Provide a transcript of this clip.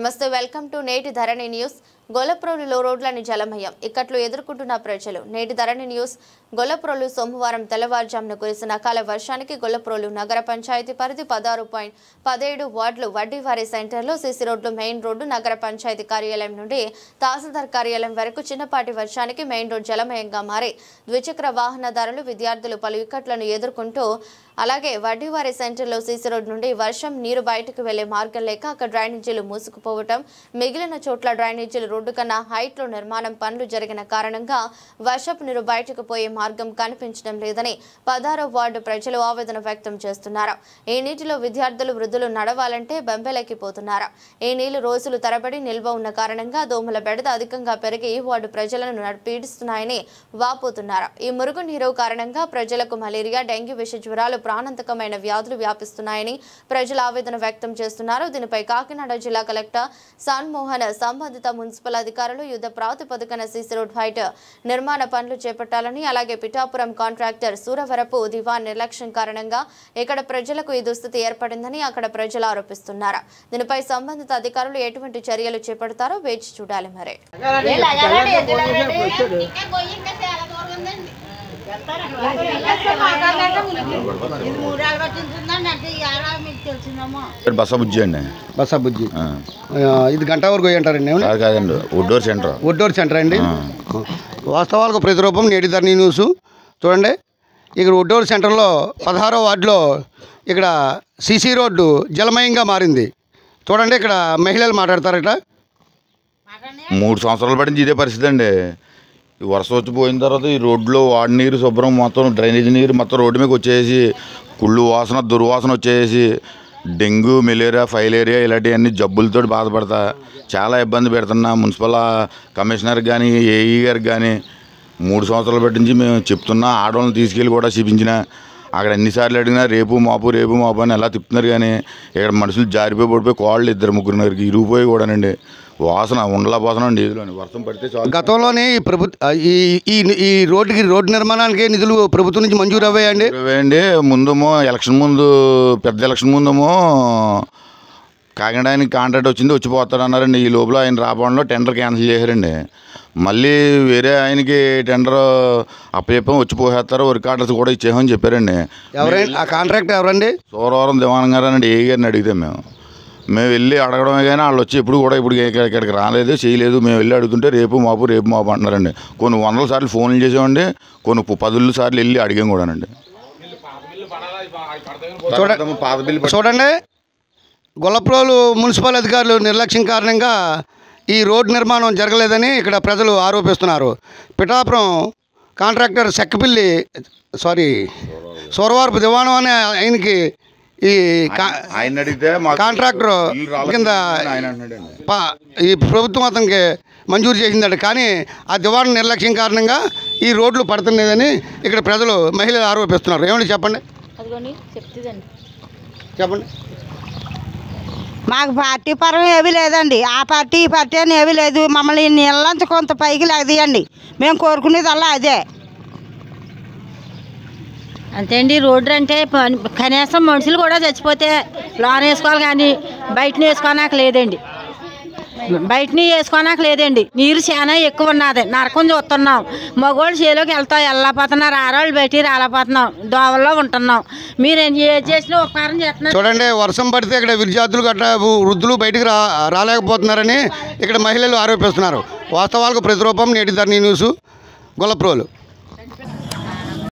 నమస్తే welcome to నేటి ధరణి news. గొల్లప్రోలులో రోడ్లని జలమయం ఇక్కట్లు ఎదుర్కొంటున్న ప్రజలు. నేటి ధరణి న్యూస్. గొల్లప్రోలు సోమవారం తెల్లవారుజామున కురిసిన అకాల వర్షానికి గొల్లప్రోలు నగర పంచాయతీ పరిధి 16.17 వార్డులు వడ్డీవారి సెంటర్లో సీసీ రోడ్లు, మెయిన్ రోడ్డు, నగర పంచాయతీ కార్యాలయం నుండి తహసీల్దార్ కార్యాలయం వరకు చిన్నపాటి వర్షానికి మెయిన్ రోడ్ జలమయంగా మారి ద్విచక్ర వాహనదారులు, విద్యార్థులు పలు ఇక్కట్లను ఎదుర్కొంటూ అలాగే వడ్డీవారి సెంటర్లో సీసీ రోడ్ నుండి వర్షం నీరు బయటకు వెళ్లే మార్గం లేక అక్కడ డ్రైనేజీలు మూసుకుపోవటం, మిగిలిన చోట్ల డ్రైనేజీలు రోడ్డు కన్నా హైట్లో నిర్మాణం పనులు జరిగిన కారణంగా వర్షపు నీరు బయటకు పోయే మార్గం కనిపించడం లేదని 16వ వార్డు ప్రజలు ఆవేదన వ్యక్తం చేస్తున్నారు. ఈ నీటిలో విద్యార్థులు, వృద్ధులు నడవాలంటే బెంబెలెక్కిపోతున్నారు. ఈ నీళ్లు రోజులు తరబడి నిల్వ ఉన్న కారణంగా దోమల బెడద అధికంగా పెరిగి ఈ వార్డు ప్రజలను పీడిస్తున్నాయని వాపోతున్నారు. ఈ మురుగు నీరు కారణంగా ప్రజలకు మలేరియా, డెంగ్యూ, విష జ్వరాలు, ప్రాణాంతకమైన వ్యాధులు వ్యాపిస్తున్నాయని ప్రజలు ఆవేదన వ్యక్తం చేస్తున్నారు. దీనిపై కాకినాడ జిల్లా కలెక్టర్ సాన్మోహన్ సంబంధిత మున్సిపల్ అధికారులు యుద్ధ ప్రాతిపదికన సీసీ రోడ్ హైట్ నిర్మాణ పనులు చేపట్టాలని, అలాగే పిఠాపురం కాంట్రాక్టర్ సూరవరపు దివాన్ నిర్లక్ష్యం కారణంగా ఇక్కడ ప్రజలకు ఈ దుస్థితి ఏర్పడిందని అక్కడ ప్రజలు ఆరోపిస్తున్నారు. దీనిపై సంబంధిత అధికారులు ఎటువంటి చర్యలు చేపడతారో వేచి చూడాలి. మరి బసబుజ్జి అండి. బసబుజ్జి ఇది గంట వరకు అంటారండి? కాదండి, వుడ్డోర్ సెంటర్. వుడ్డోర్ సెంటర్ అండి. వాస్తవాలకు ప్రతిరూపం నేటి ధరణి న్యూస్. చూడండి, ఇక్కడ వుడ్డోర్ సెంటర్లో 16వ వార్డులో ఇక్కడ సీసీ రోడ్డు జలమయంగా మారింది. చూడండి, ఇక్కడ మహిళలు మాట్లాడతారట. 3 సంవత్సరాల పడింది ఇదే పరిస్థితి అండి. ఈ వర్షం వచ్చి పోయిన తర్వాత ఈ రోడ్లో వాడి నీరు శుభ్రం మొత్తం డ్రైనేజ్ నీరు మొత్తం రోడ్డు మీద వచ్చేసి కుళ్ళు వాసన, దుర్వాసన వచ్చేసి డెంగ్యూ, మలేరియా, ఫైలేరియా ఇలాంటివన్నీ జబ్బులతో బాధపడతా చాలా ఇబ్బంది పెడుతున్నా. మున్సిపల్ కమిషనర్ కానీ, ఏఈ గారికి కానీ 3 సంవత్సరాలు పట్టించి మేము చెప్తున్నా. ఆడవాళ్ళని తీసుకెళ్ళి కూడా చూపించిన. అక్కడ ఎన్నిసార్లు అడిగినా రేపు మాపు అని ఎలా తిప్పుతున్నారు. కానీ ఇక్కడ మనుషులు జారిపోయి పడిపోయి కోళ్ళు 2-3 ఇరిగిపోయి కూడానండి. వాసన ఉండలా పోసన నీళ్ళని వర్షం పడితే చాలు. గతంలోనే ఈ ఈ రోడ్డు నిర్మాణానికి నిధులు ప్రభుత్వం నుంచి మంజూరు అవ్వాయండి. ముందేమో ఎలక్షన్ ముందు, పెద్ద ఎలక్షన్ ముందేమో కాకినాడానికి కాంట్రాక్ట్ వచ్చింది, వచ్చిపోతాడు అన్నారండి. ఈ లోపల ఆయన రావడంలో టెండర్ క్యాన్సిల్ చేశారండి. మళ్ళీ వేరే ఆయనకి టెండర్ అప్పచెప్పాం, వచ్చిపోసేస్తారు, వర్క్ ఆర్డర్స్ కూడా ఇచ్చేమని చెప్పారండి. ఎవరైనా ఆ కాంట్రాక్ట్ ఎవరండి? సూరవరం దివాన్ గారు అండి. ఏ గారిని అడిగితే మేము వెళ్ళి అడగడమే కానీ వాళ్ళు వచ్చి ఇప్పుడు ఇక్కడికి రాలేదు, చేయలేదు. మేము వెళ్ళి అడుగుతుంటే రేపు మాపు అంటున్నారండి. కొన్ని 100 సార్లు ఫోన్లు చేసామండి, కొన్ని 10 సార్లు వెళ్ళి అడిగాం కూడానండి. చూడండి, గొల్లప్రోలు మున్సిపల్ అధికారులు నిర్లక్ష్యం కారణంగా ఈ రోడ్డు నిర్మాణం జరగలేదని ఇక్కడ ప్రజలు ఆరోపిస్తున్నారు. పిఠాపురం కాంట్రాక్టర్ సూరవరపు దివాణం అనే ఆయనకి ఈ కాంట్రాక్టర్ కింద ఈ ప్రభుత్వం అతనికి మంజూరు చేసిందట. కానీ ఆ దివాణం నిర్లక్ష్యం కారణంగా ఈ రోడ్లు పడుతున్నాయని ఇక్కడ ప్రజలు, మహిళలు ఆరోపిస్తున్నారు. ఏమండి చెప్పండి. మాకు పార్టీ పరం ఏమీ లేదండి. ఆ పార్టీ ఈ పార్టీ అని ఏమీ లేదు. మమ్మల్ని నీళ్ళంత కొంత పైకి లాగదీయండి. మేము కోరుకునేదల్లా అదే. అంతే అండి. రోడ్డు అంటే కనీసం మనుషులు కూడా చచ్చిపోతే లోన్ వేసుకోవాలి, కానీ బయటని వేసుకోనాక లేదండి. నీరు చాలా ఎక్కువ ఉన్నది. నరకం చూస్తున్నాం. మగవాళ్ళు చేలోకి వెళ్ళపోతున్నారు, ఆడవాళ్ళు బయటికి రాలేకపోతున్నాం, దోవల్లో ఉంటున్నాం. మీరు ఏం చేసినా ఉపకారం చేస్తున్నారు. చూడండి, వర్షం పడితే ఇక్కడ విద్యార్థులు గట్రా వృద్ధులు బయటికి రాలేకపోతున్నారని ఇక్కడ మహిళలు ఆరోపిస్తున్నారు. వాస్తవాలకు ప్రతిరూపం నేటి ధరణి న్యూస్, గొల్లప్రోలు.